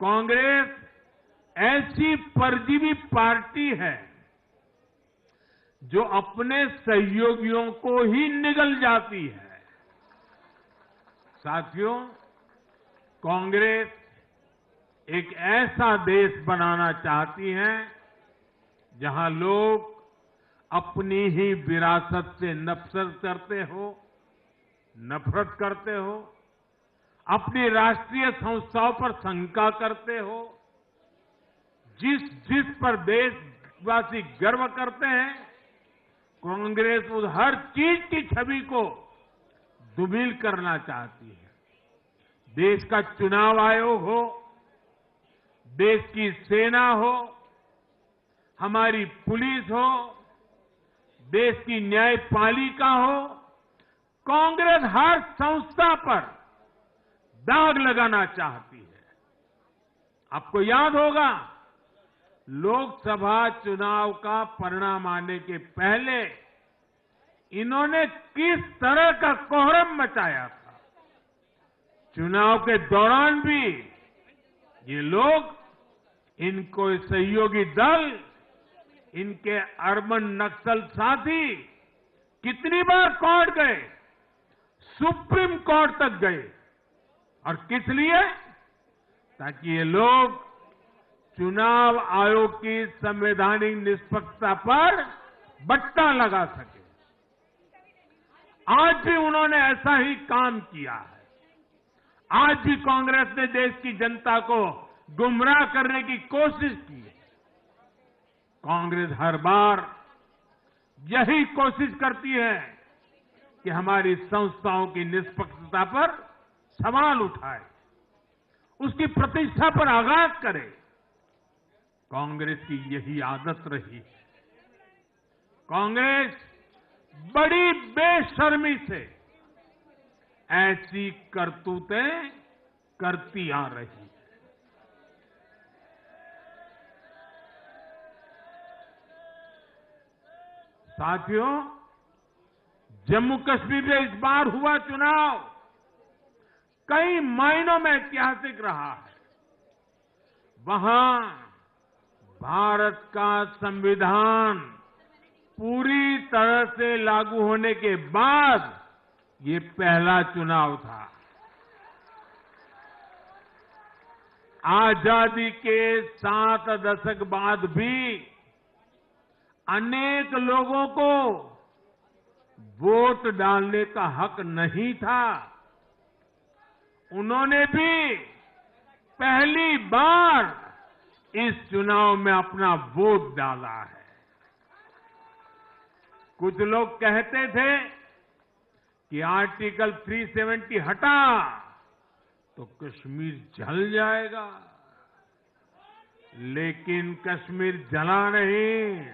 कांग्रेस ऐसी परजीवी पार्टी है जो अपने सहयोगियों को ही निगल जाती है। साथियों, कांग्रेस एक ऐसा देश बनाना चाहती है जहां लोग अपनी ही विरासत से नफरत करते हो, अपनी राष्ट्रीय संस्थाओं पर शंका करते हो, जिस पर देशवासी गर्व करते हैं, कांग्रेस उस हर चीज की छवि को धूमिल करना चाहती है। देश का चुनाव आयोग हो, देश की सेना हो, हमारी पुलिस हो, देश की न्यायपालिका हो, कांग्रेस हर संस्था पर दाग लगाना चाहती है। आपको याद होगा, लोकसभा चुनाव का परिणाम आने के पहले इन्होंने किस तरह का कोहराम मचाया था। चुनाव के दौरान भी ये लोग, इनको सहयोगी दल, इनके अर्बन नक्सल साथी कितनी बार कोर्ट गए, सुप्रीम कोर्ट तक गए, और किस लिए? ताकि ये लोग चुनाव आयोग की संवैधानिक निष्पक्षता पर बट्टा लगा सके। आज भी उन्होंने ऐसा ही काम किया है। आज भी कांग्रेस ने देश की जनता को गुमराह करने की कोशिश की है। कांग्रेस हर बार यही कोशिश करती है कि हमारी संस्थाओं की निष्पक्षता पर सवाल उठाए, उसकी प्रतिष्ठा पर आघात करे। कांग्रेस की यही आदत रही है। कांग्रेस बड़ी बेशर्मी से ऐसी करतूतें करती आ रही है। साथियों, जम्मू कश्मीर में इस बार हुआ चुनाव कई मायनों में ऐतिहासिक रहा है। वहां भारत का संविधान पूरी तरह से लागू होने के बाद ये पहला चुनाव था। आजादी के 7 दशक बाद भी अनेक लोगों को वोट डालने का हक नहीं था। उन्होंने भी पहली बार इस चुनाव में अपना वोट डाला है। कुछ लोग कहते थे कि आर्टिकल 370 हटा तो कश्मीर जल जाएगा, लेकिन कश्मीर जला नहीं,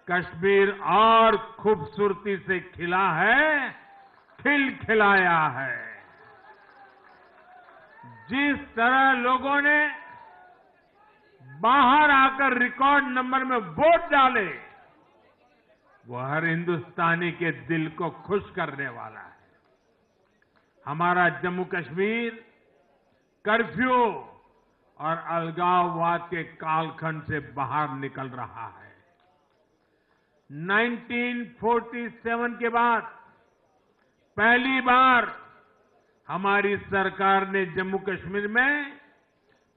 कश्मीर और खूबसूरती से खिला है, खिलखिलाया है। जिस तरह लोगों ने बाहर आकर रिकॉर्ड नंबर में वोट डाले, वो हर हिंदुस्तानी के दिल को खुश करने वाला है। हमारा जम्मू कश्मीर कर्फ्यू और अलगाववाद के कालखंड से बाहर निकल रहा है। 1947 के बाद पहली बार हमारी सरकार ने जम्मू कश्मीर में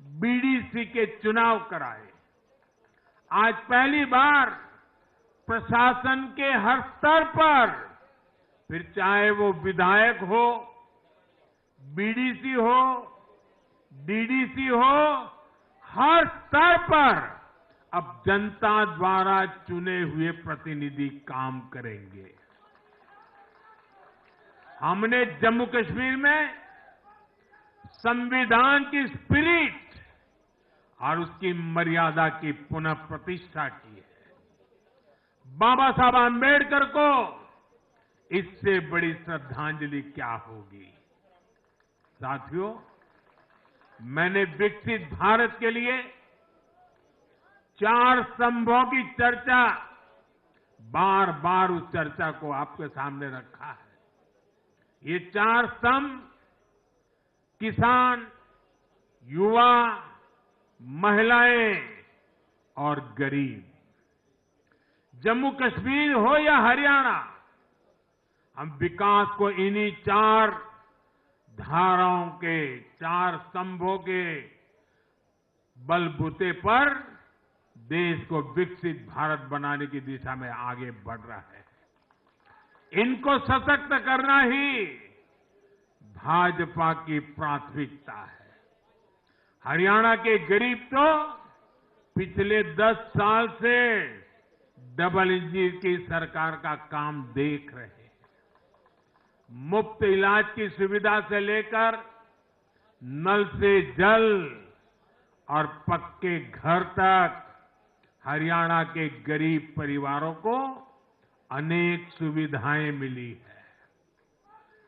बीडीसी के चुनाव कराए। आज पहली बार प्रशासन के हर स्तर पर, फिर चाहे वो विधायक हो, बीडीसी हो, डीडीसी हो, हर स्तर पर अब जनता द्वारा चुने हुए प्रतिनिधि काम करेंगे। हमने जम्मू कश्मीर में संविधान की स्पिरिट और उसकी मर्यादा की पुनः प्रतिष्ठा की है। बाबा साहब आंबेडकर को इससे बड़ी श्रद्धांजलि क्या होगी। साथियों, मैंने विकसित भारत के लिए 4 स्तंभों की चर्चा, बार बार उस चर्चा को आपके सामने रखा है। ये 4 स्तंभ किसान, युवा, महिलाएं और गरीब, जम्मू कश्मीर हो या हरियाणा, हम विकास को इन्हीं 4 धाराओं के, 4 स्तंभों के बलबूते पर देश को विकसित भारत बनाने की दिशा में आगे बढ़ रहा है। इनको सशक्त करना ही भाजपा की प्राथमिकता है। हरियाणा के गरीब तो पिछले 10 साल से डबल इंजन की सरकार का काम देख रहे हैं। मुफ्त इलाज की सुविधा से लेकर नल से जल और पक्के घर तक हरियाणा के गरीब परिवारों को अनेक सुविधाएं मिली है।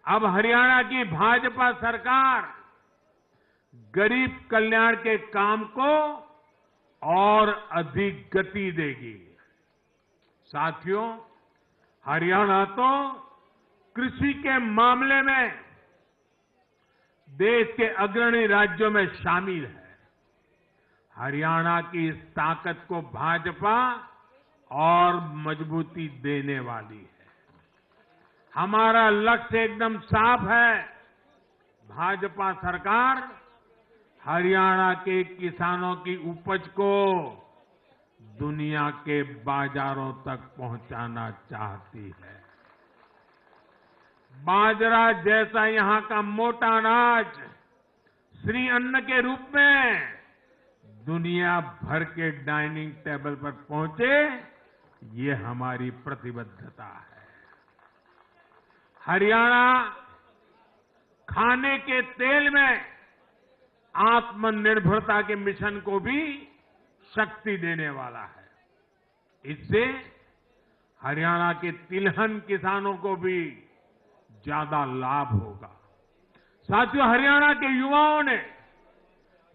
अब हरियाणा की भाजपा सरकार गरीब कल्याण के काम को और अधिक गति देगी। साथियों, हरियाणा तो कृषि के मामले में देश के अग्रणी राज्यों में शामिल है। हरियाणा की इस ताकत को भाजपा और मजबूती देने वाली है। हमारा लक्ष्य एकदम साफ है। भाजपा सरकार हरियाणा के किसानों की उपज को दुनिया के बाजारों तक पहुंचाना चाहती है। बाजरा जैसा यहां का मोटा अनाज श्री अन्न के रूप में दुनिया भर के डाइनिंग टेबल पर पहुंचे, ये हमारी प्रतिबद्धता है। हरियाणा खाने के तेल में आत्मनिर्भरता के मिशन को भी शक्ति देने वाला है। इससे हरियाणा के तिलहन किसानों को भी ज्यादा लाभ होगा। साथियों, हरियाणा के युवाओं ने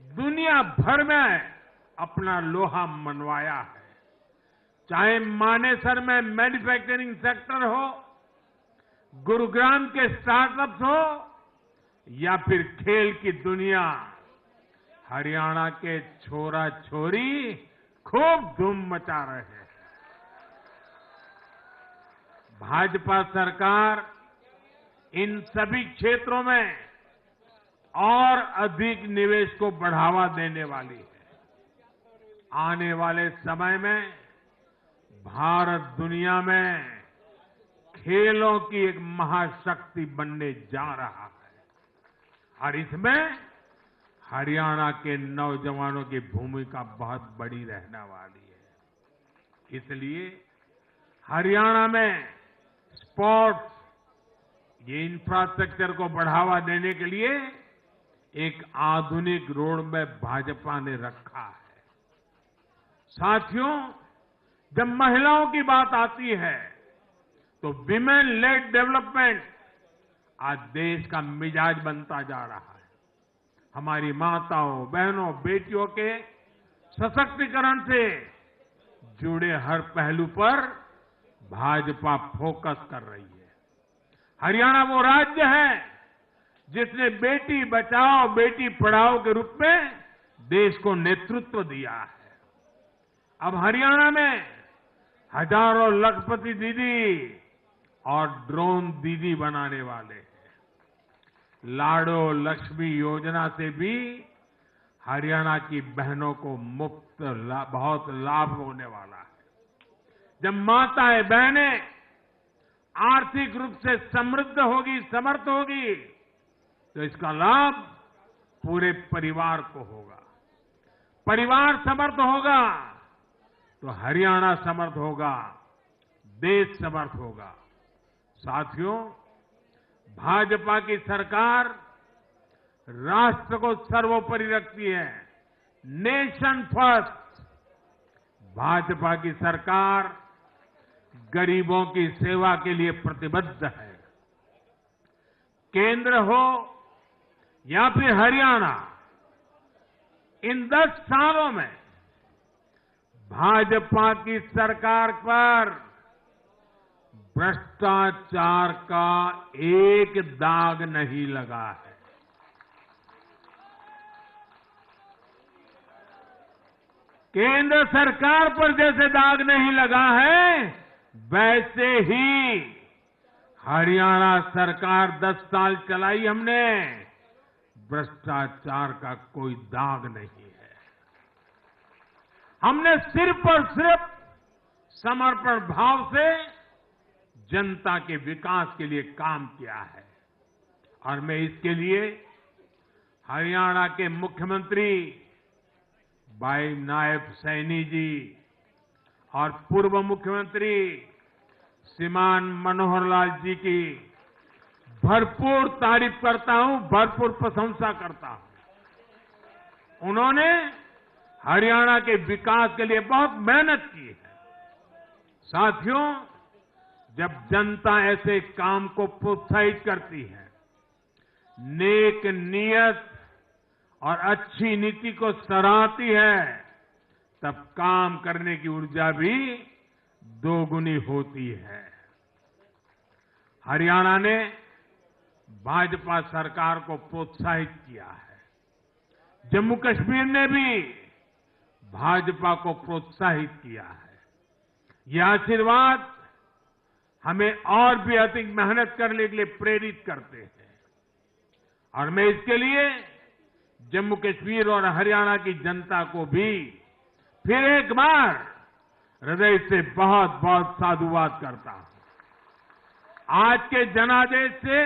दुनिया भर में अपना लोहा मनवाया है। चाहे मानेसर में मैन्युफैक्चरिंग सेक्टर हो, गुरुग्राम के स्टार्टअप्स हो या फिर खेल की दुनिया, हरियाणा के छोरा छोरी खूब धूम मचा रहे हैं। भाजपा सरकार इन सभी क्षेत्रों में और अधिक निवेश को बढ़ावा देने वाली है। आने वाले समय में भारत दुनिया में खेलों की एक महाशक्ति बनने जा रहा है और इसमें हरियाणा के नौजवानों की भूमिका बहुत बड़ी रहने वाली है। इसलिए हरियाणा में स्पोर्ट्स, ये इंफ्रास्ट्रक्चर को बढ़ावा देने के लिए एक आधुनिक रोड मैप भाजपा ने रखा है। साथियों, जब महिलाओं की बात आती है तो विमेन लेड डेवलपमेंट आज देश का मिजाज बनता जा रहा है। हमारी माताओं, बहनों, बेटियों के सशक्तिकरण से जुड़े हर पहलू पर भाजपा फोकस कर रही है। हरियाणा वो राज्य है जिसने बेटी बचाओ बेटी पढ़ाओ के रूप में देश को नेतृत्व दिया है। अब हरियाणा में हजारों लखपति दीदी और ड्रोन दीदी बनाने वाले हैं। लाडो लक्ष्मी योजना से भी हरियाणा की बहनों को बहुत लाभ होने वाला है। जब माताएं बहनें आर्थिक रूप से समृद्ध होगी, समर्थ होगी, तो इसका लाभ पूरे परिवार को होगा। परिवार समर्थ होगा तो हरियाणा समर्थ होगा, देश समर्थ होगा। साथियों, भाजपा की सरकार राष्ट्र को सर्वोपरि रखती है। Nation first. भाजपा की सरकार गरीबों की सेवा के लिए प्रतिबद्ध है। केंद्र हो या फिर हरियाणा, इन 10 सालों में भाजपा की सरकार पर भ्रष्टाचार का एक दाग नहीं लगा है। केंद्र सरकार पर जैसे दाग नहीं लगा है, वैसे ही हरियाणा सरकार 10 साल चलाई हमने, भ्रष्टाचार का कोई दाग नहीं है। हमने सिर्फ और सिर्फ समर्पण भाव से जनता के विकास के लिए काम किया है। और मैं इसके लिए हरियाणा के मुख्यमंत्री भाई नायब सैनी जी और पूर्व मुख्यमंत्री श्रीमान मनोहर लाल जी की भरपूर तारीफ करता हूं, भरपूर प्रशंसा करता हूं। उन्होंने हरियाणा के विकास के लिए बहुत मेहनत की है। साथियों, जब जनता ऐसे काम को प्रोत्साहित करती है, नेक नियत और अच्छी नीति को सराहती है, तब काम करने की ऊर्जा भी दोगुनी होती है। हरियाणा ने भाजपा सरकार को प्रोत्साहित किया है। जम्मू कश्मीर ने भी भाजपा को प्रोत्साहित किया है। यह आशीर्वाद हमें और भी अधिक मेहनत करने के लिए प्रेरित करते हैं। और मैं इसके लिए जम्मू कश्मीर और हरियाणा की जनता को भी फिर एक बार हृदय से बहुत बहुत साधुवाद करता हूं। आज के जनादेश से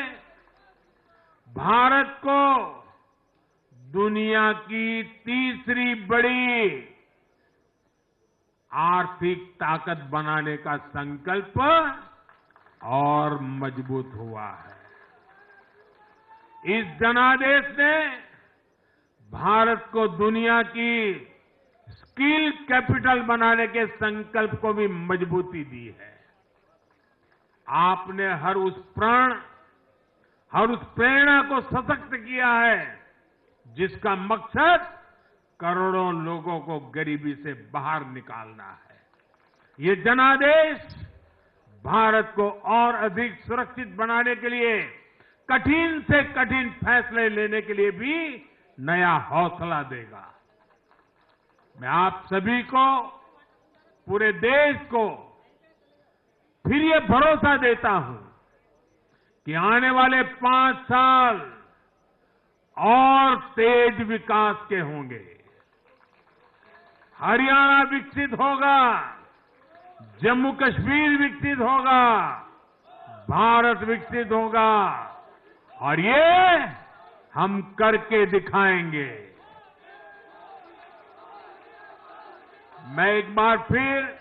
भारत को दुनिया की तीसरी बड़ी आर्थिक ताकत बनाने का संकल्प और मजबूत हुआ है। इस जनादेश ने भारत को दुनिया की स्किल कैपिटल बनाने के संकल्प को भी मजबूती दी है। आपने हर उस प्रेरणा को सशक्त किया है जिसका मकसद करोड़ों लोगों को गरीबी से बाहर निकालना है। ये जनादेश भारत को और अधिक सुरक्षित बनाने के लिए कठिन से कठिन फैसले लेने के लिए भी नया हौसला देगा। मैं आप सभी को, पूरे देश को फिर ये भरोसा देता हूं कि आने वाले 5 साल और तेज विकास के होंगे। हरियाणा विकसित होगा, जम्मू कश्मीर विकसित होगा, भारत विकसित होगा और ये हम करके दिखाएंगे। मैं एक बार फिर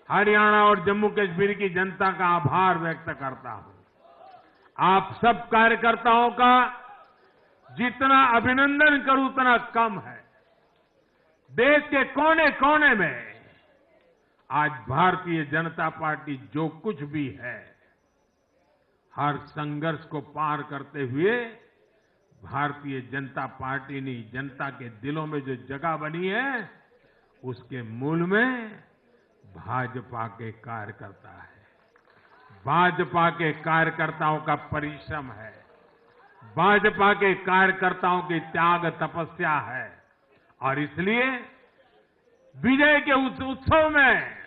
हरियाणा और जम्मू कश्मीर की जनता का आभार व्यक्त करता हूं। आप सब कार्यकर्ताओं का जितना अभिनंदन करूं उतना कम है। देश के कोने कोने में आज भारतीय जनता पार्टी जो कुछ भी है, हर संघर्ष को पार करते हुए भारतीय जनता पार्टी ने जनता के दिलों में जो जगह बनी है, उसके मूल में भाजपा के कार्यकर्ता है। भाजपा के कार्यकर्ताओं का परिश्रम है, भाजपा के कार्यकर्ताओं की त्याग तपस्या है। और इसलिए विजय के उस उत्सव में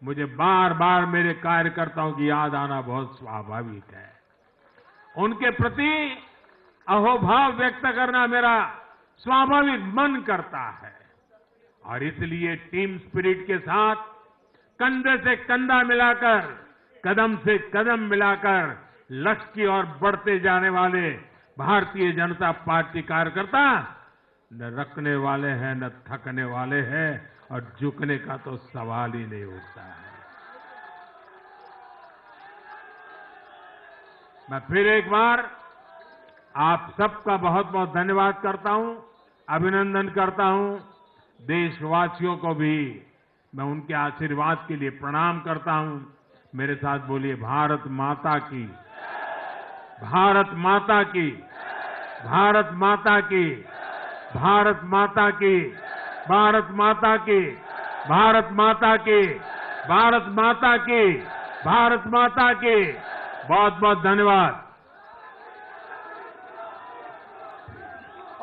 मुझे बार बार मेरे कार्यकर्ताओं की याद आना बहुत स्वाभाविक है। उनके प्रति अहोभाव व्यक्त करना मेरा स्वाभाविक मन करता है। और इसलिए टीम स्पिरिट के साथ कंधे से कंधा मिलाकर, कदम से कदम मिलाकर लक्ष्य की ओर बढ़ते जाने वाले भारतीय जनता पार्टी कार्यकर्ता न रखने वाले हैं न थकने वाले हैं, और झुकने का तो सवाल ही नहीं उठता है। मैं फिर एक बार आप सबका बहुत बहुत धन्यवाद करता हूं, अभिनंदन करता हूं। देशवासियों को भी मैं उनके आशीर्वाद के लिए प्रणाम करता हूं। मेरे साथ बोलिए, भारत माता की, भारत माता की, भारत माता की, भारत माता की, भारत माता की, भारत माता की, भारत माता की, भारत माता की। बहुत बहुत धन्यवाद।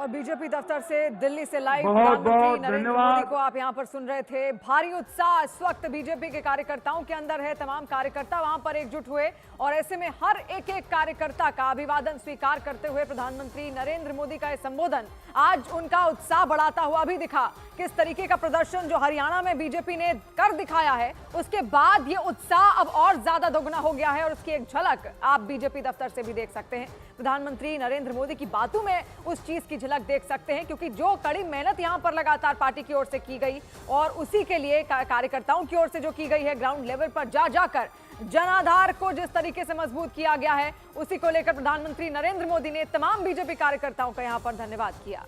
और बीजेपी दफ्तर से दिल्ली से लाइव बहुत प्रधानमंत्री नरेंद्र धन्यवाद। मोदी को आप यहां पर सुन रहे थे। भारी उत्साह इस वक्त बीजेपी के कार्यकर्ताओं के अंदर है। तमाम कार्यकर्ता वहां पर एकजुट हुए और ऐसे में हर एक कार्यकर्ता का अभिवादन स्वीकार करते हुए प्रधानमंत्री नरेंद्र मोदी का यह संबोधन आज उनका उत्साह बढ़ाता हुआ भी दिखा। किस तरीके का प्रदर्शन जो हरियाणा में बीजेपी ने कर दिखाया है, उसके बाद ये उत्साह अब और ज्यादा दोगुना हो गया है और उसकी एक झलक आप बीजेपी दफ्तर से भी देख सकते हैं। प्रधानमंत्री नरेंद्र मोदी की बातों में उस चीज की झलक देख सकते हैं, क्योंकि जो कड़ी मेहनत यहां पर लगातार पार्टी की ओर से की गई और उसी के लिए कार्यकर्ताओं की ओर से जो की गई है, ग्राउंड लेवल पर जाकर जनाधार को जिस तरीके से मजबूत किया गया है, उसी को लेकर प्रधानमंत्री नरेंद्र मोदी ने तमाम बीजेपी कार्यकर्ताओं का यहां पर धन्यवाद किया।